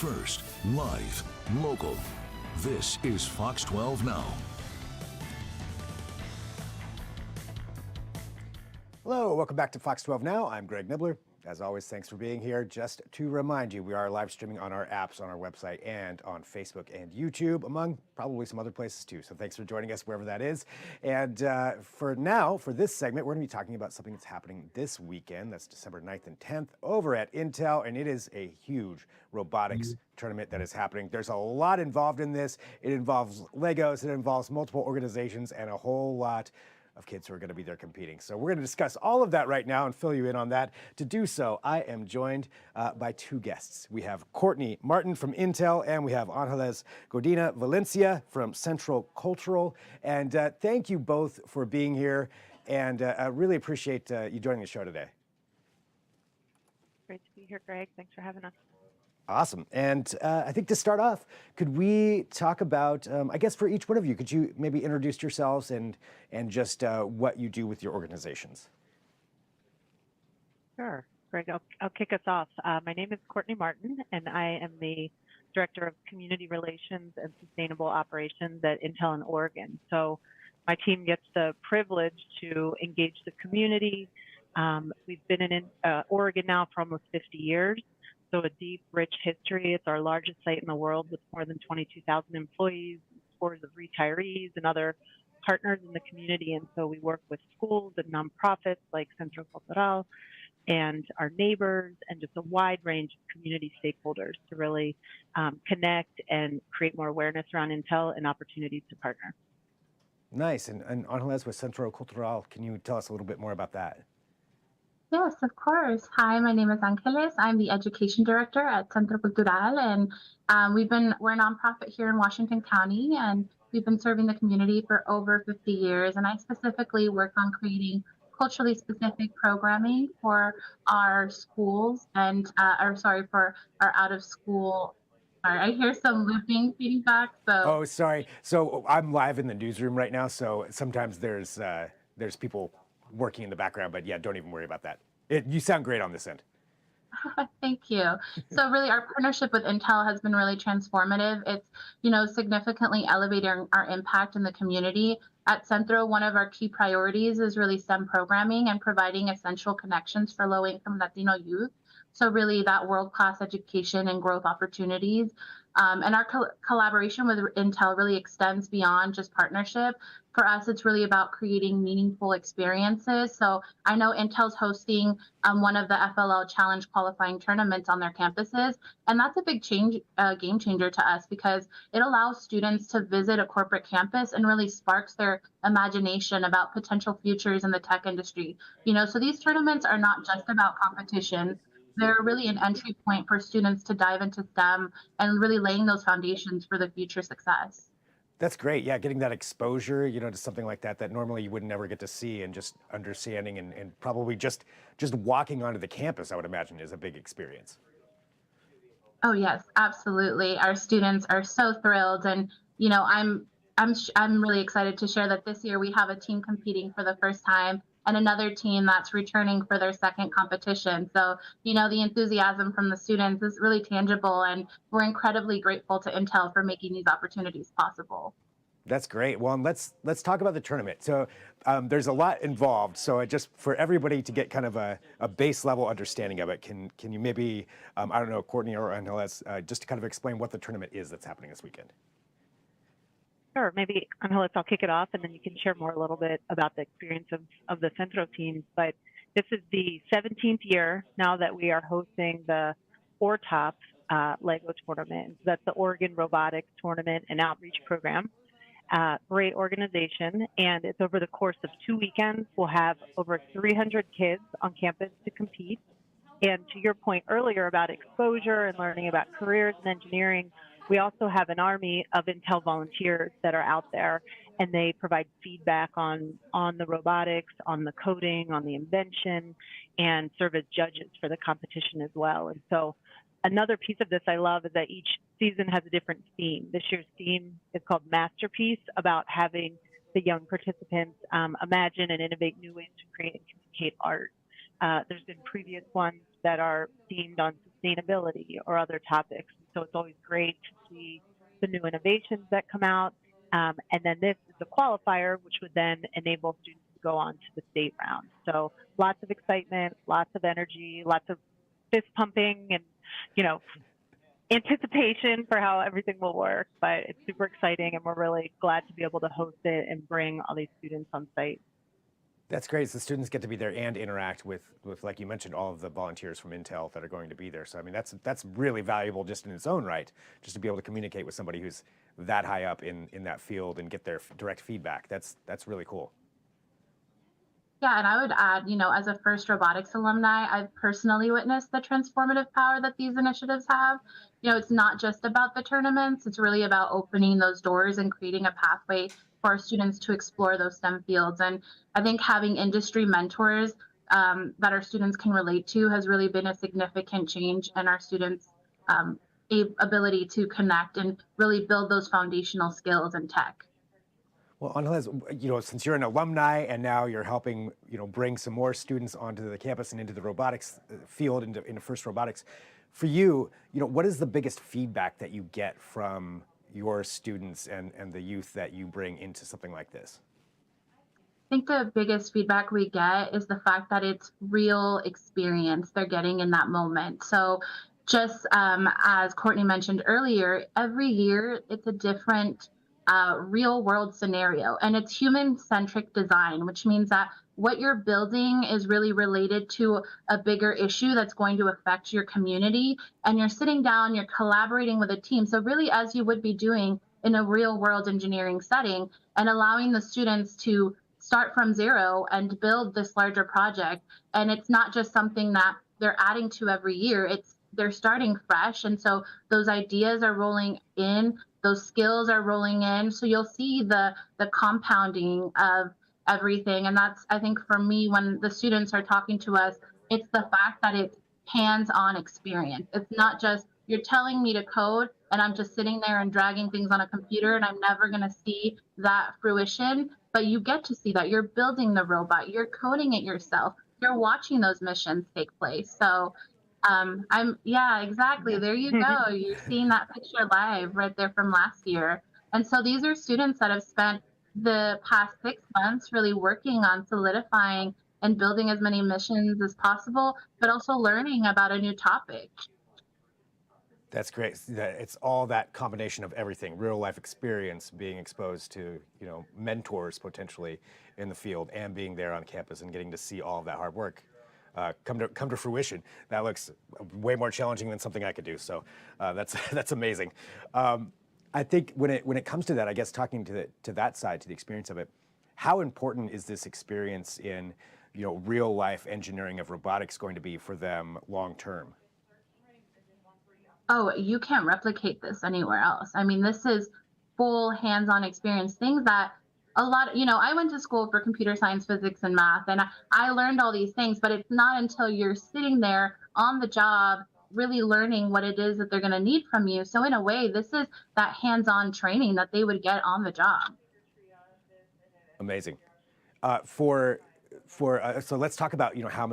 first, live, local. This is Fox 12 Now. Hello, welcome back to Fox 12 Now. I'm Greg Nibbler. As always, thanks for being here. Just to remind you, we are live streaming on our apps, on our website, and on Facebook and YouTube, among probably some other places too. So thanks for joining us wherever that is. And for this segment, we're going to be talking about something that's happening this weekend. That's December 9th and 10th over at Intel, and it is a huge robotics tournament that is happening. There's a lot involved in this. It involves Legos, it involves multiple organizations, and a whole lot of kids who are going to be there competing. So we're going to discuss all of that right now and fill you in on that. To do so, I am joined by two guests. We have Courtney Martin from Intel, and we have Angeles Godinez-Valencia from Centro Cultural. And thank you both for being here, and I really appreciate you joining the show today. Great to be here, Greg. Thanks for having us. Awesome. And I think to start off, could we talk about, I guess for each one of you, could you maybe introduce yourselves and just what you do with your organizations? Sure. Greg, I'll kick us off. My name is Courtney Martin, and I am the Director of Community Relations and Sustainable Operations at Intel in Oregon. So my team gets the privilege to engage the community. We've been in Oregon now for almost 50 years. So a deep, rich history. It's our largest site in the world with more than 22,000 employees, scores of retirees and other partners in the community. And so we work with schools and nonprofits like Centro Cultural and our neighbors and just a wide range of community stakeholders to really connect and create more awareness around Intel and opportunities to partner. Nice. And Angeles with Centro Cultural, can you tell us a little bit more about that? Yes, of course. Hi, my name is Angeles. I'm the education director at Centro Cultural, and we're a nonprofit here in Washington County, and we've been serving the community for over 50 years. And I specifically work on creating culturally specific programming for our schools and, for our out of school. Sorry, I hear some looping feedback. Oh, sorry. So I'm live in the newsroom right now, so sometimes there's people working in the background, but yeah, don't even worry about that. You sound great on this end. Thank you. So really our partnership with Intel has been really transformative. It's, significantly elevating our impact in the community. At Centro, one of our key priorities is really STEM programming and providing essential connections for low-income Latino youth. So really that world-class education and growth opportunities. And our collaboration with Intel really extends beyond just partnership. For us, it's really about creating meaningful experiences. So I know Intel's hosting one of the FLL Challenge qualifying tournaments on their campuses. And that's a big game changer to us because it allows students to visit a corporate campus and really sparks their imagination about potential futures in the tech industry. So these tournaments are not just about competition. They're really an entry point for students to dive into STEM and really laying those foundations for the future success. That's great. Yeah, getting that exposure, to something like that normally you would never get to see, and just understanding and probably just walking onto the campus, I would imagine, is a big experience. Oh yes, absolutely. Our students are so thrilled, and I'm really excited to share that this year we have a team competing for the first time and another team that's returning for their second competition. So, the enthusiasm from the students is really tangible, and we're incredibly grateful to Intel for making these opportunities possible. That's great. Well, let's talk about the tournament. So there's a lot involved. So just for everybody to get kind of a base level understanding of it, can you maybe, I don't know, Courtney or Angeles, just to kind of explain what the tournament is that's happening this weekend? Sure. Maybe, Angeles, I'll kick it off, and then you can share more a little bit about the experience of the Centro teams. But this is the 17th year now that we are hosting the ORTOP Lego tournament. That's the Oregon Robotics Tournament and Outreach Program. Great organization, and it's over the course of 2 weekends. We'll have over 300 kids on campus to compete. And to your point earlier about exposure and learning about careers in engineering, we also have an army of Intel volunteers that are out there, and they provide feedback on the robotics, on the coding, on the invention, and serve as judges for the competition as well. And so another piece of this I love is that each season has a different theme. This year's theme is called Masterpiece, about having the young participants imagine and innovate new ways to create and communicate art. There's been previous ones that are themed on sustainability or other topics. So it's always great to see the new innovations that come out. And then this is the qualifier, which would then enable students to go on to the state round. So lots of excitement, lots of energy, lots of fist pumping and, anticipation for how everything will work. But it's super exciting, and we're really glad to be able to host it and bring all these students on site. That's great. So students get to be there and interact with, like you mentioned, all of the volunteers from Intel that are going to be there. So I mean, that's really valuable just in its own right, just to be able to communicate with somebody who's that high up in that field and get their direct feedback. That's really cool. Yeah, and I would add, as a first robotics alumni, I've personally witnessed the transformative power that these initiatives have. It's not just about the tournaments, it's really about opening those doors and creating a pathway for our students to explore those STEM fields. And I think having industry mentors that our students can relate to has really been a significant change in our students' ability to connect and really build those foundational skills in tech. Well, Angeles, since you're an alumni and now you're helping, bring some more students onto the campus and into the robotics field, into FIRST Robotics, for you, what is the biggest feedback that you get from your students and the youth that you bring into something like this? I think the biggest feedback we get is the fact that it's real experience they're getting in that moment. So just as Courtney mentioned earlier, every year it's a different real world scenario, and it's human centric design, which means that what you're building is really related to a bigger issue that's going to affect your community. And you're sitting down, you're collaborating with a team. So really, as you would be doing in a real world engineering setting, and allowing the students to start from zero and build this larger project. And it's not just something that they're adding to every year, they're starting fresh. And so those ideas are rolling in, those skills are rolling in. So you'll see the compounding of everything. And that's, I think, for me, when the students are talking to us, it's the fact that it's hands-on experience. It's not just you're telling me to code and I'm just sitting there and dragging things on a computer and I'm never going to see that fruition. But you get to see that. You're building the robot, you're coding it yourself, you're watching those missions take place. So exactly. There you go. You're seeing that picture live right there from last year. And so these are students that have spent the past 6 months really working on solidifying and building as many missions as possible, but also learning about a new topic. That's great. It's all that combination of everything, real life experience, being exposed to, mentors potentially in the field, and being there on campus and getting to see all of that hard work come to fruition. That looks way more challenging than something I could do. So that's amazing. I think when it comes to that, I guess talking to that side, to the experience of it, how important is this experience in real life engineering of robotics going to be for them long term? Oh, you can't replicate this anywhere else. I mean, this is full hands-on experience, things that a lot, I went to school for computer science, physics, and math, and I learned all these things, but it's not until you're sitting there on the job, really learning what it is that they're going to need from you. So in a way, this is that hands-on training that they would get on the job. Amazing. So let's talk about, how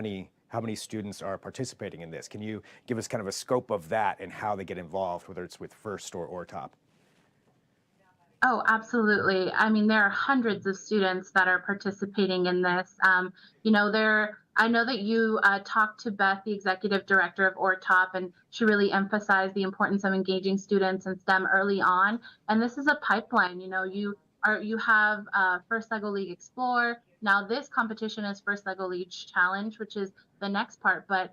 many students are participating in this. Can you give us kind of a scope of that and how they get involved, whether it's with FIRST or top? Oh, absolutely. I mean, there are hundreds of students that are participating in this. I know that you talked to Beth, the executive director of ORTOP, and she really emphasized the importance of engaging students in STEM early on. And this is a pipeline. You have First Lego League Explore. Now this competition is First Lego League Challenge, which is the next part. But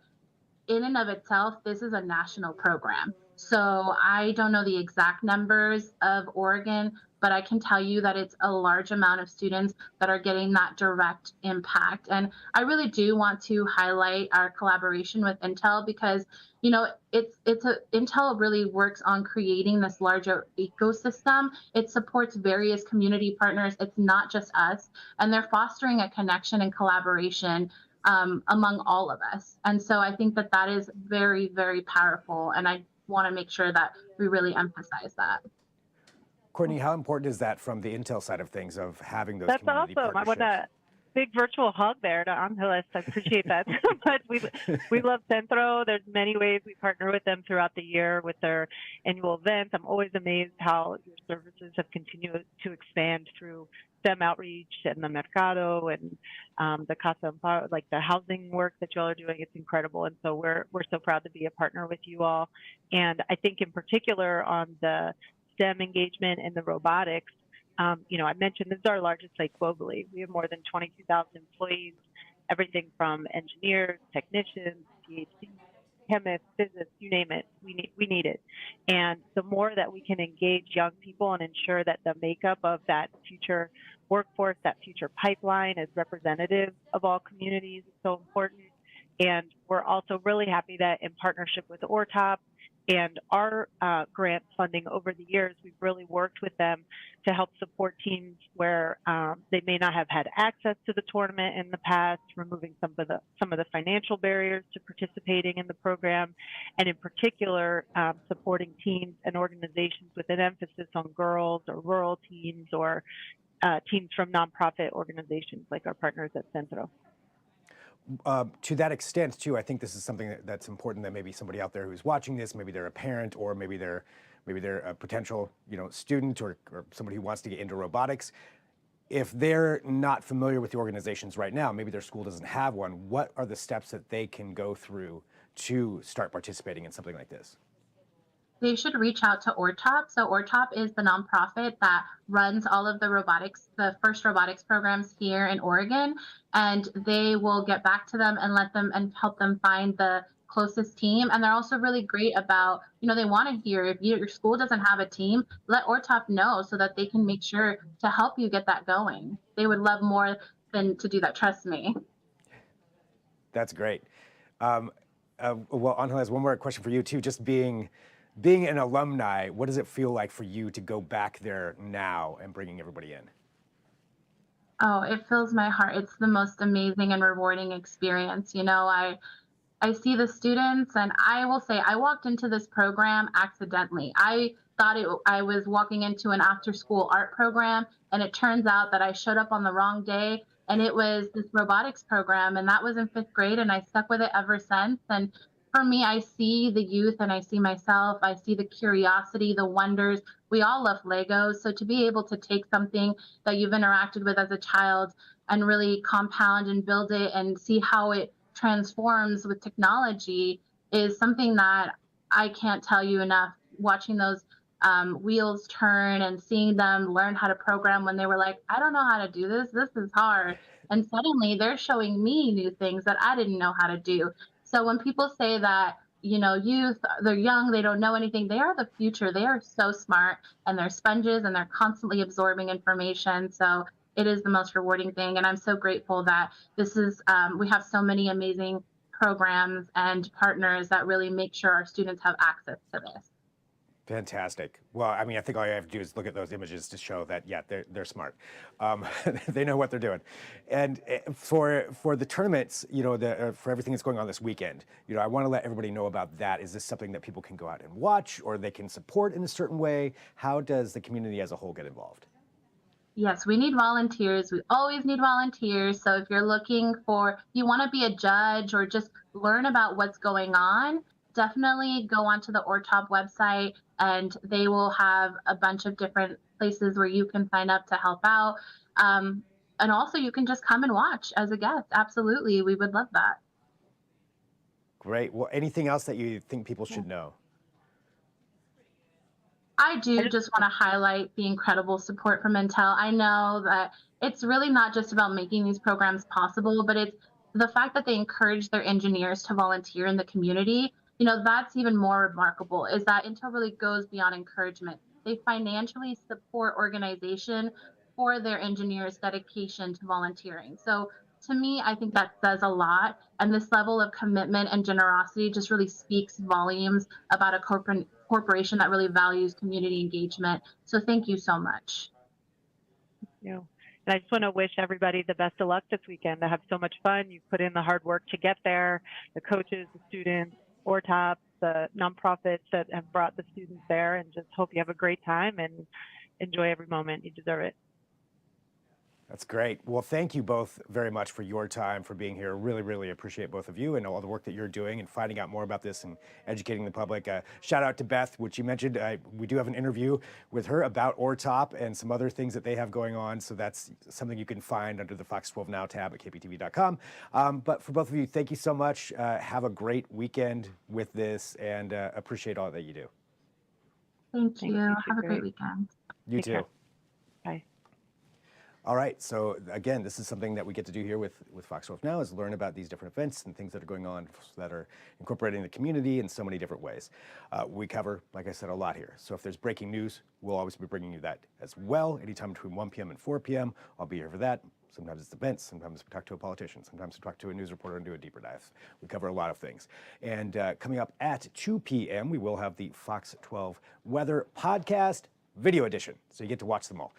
in and of itself, this is a national program. So I don't know the exact numbers of Oregon, but I can tell you that it's a large amount of students that are getting that direct impact. And I really do want to highlight our collaboration with Intel because, Intel really works on creating this larger ecosystem. It supports various community partners. It's not just us, and they're fostering a connection and collaboration among all of us. And so I think that is very, very powerful. And I want to make sure that we really emphasize that. Courtney, how important is that from the Intel side of things, of having those That's community awesome. partnerships? big virtual hug there to Angeles. I appreciate that so much. We love Centro. There's many ways we partner with them throughout the year with their annual events. I'm always amazed how your services have continued to expand through STEM outreach and the Mercado and the Casa Amparo, like the housing work that you all are doing. It's incredible. And so we're so proud to be a partner with you all. And I think in particular on the STEM engagement and the robotics, I mentioned this is our largest site globally. We have more than 22,000 employees, everything from engineers, technicians, PhDs, chemists, physicists, you name it. We need it. And the more that we can engage young people and ensure that the makeup of that future workforce, that future pipeline is representative of all communities is so important. And we're also really happy that in partnership with ORTOP and our grant funding over the years, we've really worked with them to help support teams where they may not have had access to the tournament in the past, removing some of the financial barriers to participating in the program, and in particular, supporting teams and organizations with an emphasis on girls or rural teams or teams from nonprofit organizations like our partners at Centro. To that extent, too, I think this is something that's important that maybe somebody out there who's watching this, maybe they're a parent or maybe they're a potential student or somebody who wants to get into robotics. If they're not familiar with the organizations right now, maybe their school doesn't have one, what are the steps that they can go through to start participating in something like this? They should reach out to ORTOP. So ORTOP is the nonprofit that runs all of the first robotics programs here in Oregon, and they will get back to them and let them and help them find the closest team. And they're also really great about, they want to hear if your school doesn't have a team, let ORTOP know so that they can make sure to help you get that going. They would love more than to do that, trust me. That's great. Well, Angeles, one more question for you too. Just being an alumni, what does it feel like for you to go back there now and bringing everybody in? Oh, it fills my heart. It's the most amazing and rewarding experience. I see the students, and I will say I walked into this program accidentally. I thought I was walking into an after-school art program, and it turns out that I showed up on the wrong day, and it was this robotics program, and that was in 5th grade, and I stuck with it ever since. And for me, I see the youth and I see myself, I see the curiosity, the wonders. We all love Legos. So to be able to take something that you've interacted with as a child and really compound and build it and see how it transforms with technology is something that I can't tell you enough. Watching those wheels turn and seeing them learn how to program when they were like, I don't know how to do this. This is hard. And suddenly they're showing me new things that I didn't know how to do. So when people say that, youth, they're young, they don't know anything, they are the future. They are so smart and they're sponges and they're constantly absorbing information. So it is the most rewarding thing. And I'm so grateful that we have so many amazing programs and partners that really make sure our students have access to this. Fantastic. Well, I mean, I think all you have to do is look at those images to show that, yeah, they're smart. They know what they're doing. And for the tournaments, for everything that's going on this weekend, I want to let everybody know about that. Is this something that people can go out and watch or they can support in a certain way? How does the community as a whole get involved? Yes, we need volunteers. We always need volunteers. So if you're you want to be a judge or just learn about what's going on, definitely go onto the ORTOP website and they will have a bunch of different places where you can sign up to help out. And also you can just come and watch as a guest. Absolutely. We would love that. Great. Well, anything else that you think people should know? I do just want to highlight the incredible support from Intel. I know that it's really not just about making these programs possible, but it's the fact that they encourage their engineers to volunteer in the community. That's even more remarkable, is that Intel really goes beyond encouragement. They financially support organization for their engineers' dedication to volunteering. So to me, I think that says a lot. And this level of commitment and generosity just really speaks volumes about a corporation that really values community engagement. So thank you so much. Thank you. And I just want to wish everybody the best of luck this weekend. To have so much fun. You put in the hard work to get there, the coaches, the students, ORTOP, the nonprofits that have brought the students there, and just hope you have a great time and enjoy every moment. You deserve it. That's great. Well, thank you both very much for your time, for being here. Really, really appreciate both of you and all the work that you're doing and finding out more about this and educating the public. Shout out to Beth, which you mentioned. We do have an interview with her about ORTOP and some other things that they have going on. So that's something you can find under the Fox 12 Now tab at kptv.com. But for both of you, thank you so much. Have a great weekend with this and appreciate all that you do. Thank you. Thanks, Have a great weekend. You Take too. care. Bye. All right, so again, this is something that we get to do here with Fox 12 Now, is learn about these different events and things that are going on that are incorporating the community in so many different ways. We cover, like I said, a lot here. So if there's breaking news, we'll always be bringing you that as well. Anytime between 1 p.m. and 4 p.m., I'll be here for that. Sometimes it's events, sometimes we talk to a politician, sometimes we talk to a news reporter and do a deeper dive. We cover a lot of things. And coming up at 2 p.m., we will have the Fox 12 Weather Podcast Video Edition. So you get to watch them all.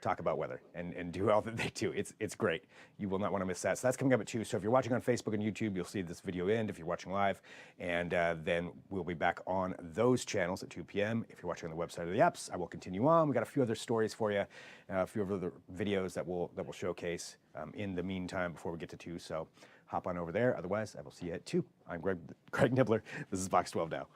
Talk about weather and do all that they do. It's great. You will not want to miss that. So that's coming up at 2. So if you're watching on Facebook and YouTube, you'll see this video end if you're watching live. And then we'll be back on those channels at 2 p.m. If you're watching on the website or the apps, I will continue on. We got a few other stories for you, a few other videos that we'll showcase in the meantime before we get to 2. So hop on over there. Otherwise, I will see you at 2. I'm Greg Nibbler. This is Fox 12 Now.